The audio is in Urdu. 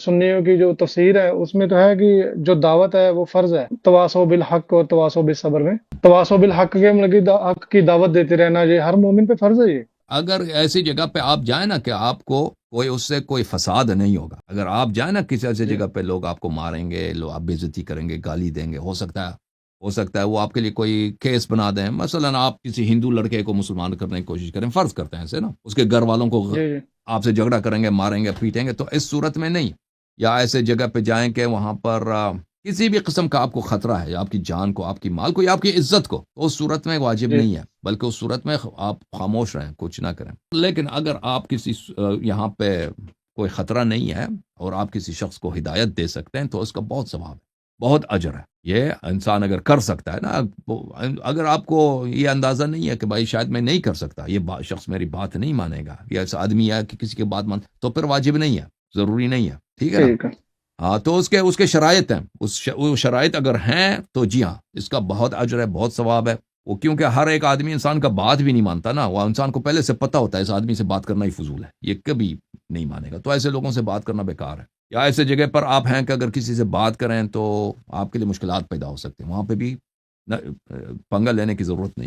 سنیوں کی جو تفسیر ہے اس میں تو ہے کہ جو دعوت ہے وہ فرض ہے، تواصو بالحق اور تواصو بالصبر میں، تواصو بالحق کے مطلب حق کی دعوت دیتے رہنا یہ ہر مومن پہ فرض ہے یہ۔ اگر ایسی جگہ پہ آپ جائیں نا کہ آپ کو کوئی اس سے کوئی فساد نہیں ہوگا، اگر آپ جائیں نا کسی ایسی جگہ پہ لوگ آپ کو ماریں گے، لوگ آپ بے عزتی کریں گے، گالی دیں گے، ہو سکتا ہے وہ آپ کے لیے کوئی کیس بنا دیں، مثلا آپ کسی ہندو لڑکے کو مسلمان کرنے کی کوشش کریں، فرض کرتے ہیں ایسے نا، اس کے گھر والوں کو جی جی آپ سے جھگڑا کریں گے، ماریں گے، پیٹیں گے، تو اس صورت میں نہیں، یا ایسے جگہ پہ جائیں کہ وہاں پر کسی بھی قسم کا آپ کو خطرہ ہے، یا آپ کی جان کو، آپ کی مال کو، یا آپ کی عزت کو، تو اس صورت میں واجب جی نہیں ہے، بلکہ اس صورت میں آپ خاموش رہیں، کچھ نہ کریں۔ لیکن اگر آپ کسی یہاں پہ کوئی خطرہ نہیں ہے اور آپ کسی شخص کو ہدایت دے سکتے ہیں تو اس کا بہت ثواب ہے، بہت اجر ہے، یہ انسان اگر کر سکتا ہے نا۔ اگر آپ کو یہ اندازہ نہیں ہے کہ بھائی شاید میں نہیں کر سکتا، یہ شخص میری بات نہیں مانے گا، یا ایسا آدمی ہے کہ کسی کی بات مان، تو پھر واجب نہیں ہے، ضروری نہیں ہے، ٹھیک ہے نا۔ ٹھیک ہے۔ ہاں، تو اس کے شرائط ہیں، وہ شرائط اگر ہیں تو جی ہاں، اس کا بہت اجر ہے، بہت ثواب ہے۔ وہ کیونکہ ہر ایک آدمی انسان کا بات بھی نہیں مانتا نا، وہ انسان کو پہلے سے پتہ ہوتا ہے اس آدمی سے بات کرنا ہی فضول ہے، یہ کبھی نہیں مانے گا، تو ایسے لوگوں سے بات کرنا بیکار ہے۔ یا ایسے جگہ پر آپ ہیں کہ اگر کسی سے بات کریں تو آپ کے لیے مشکلات پیدا ہو سکتے ہیں، وہاں پہ بھی پنگا لینے کی ضرورت نہیں۔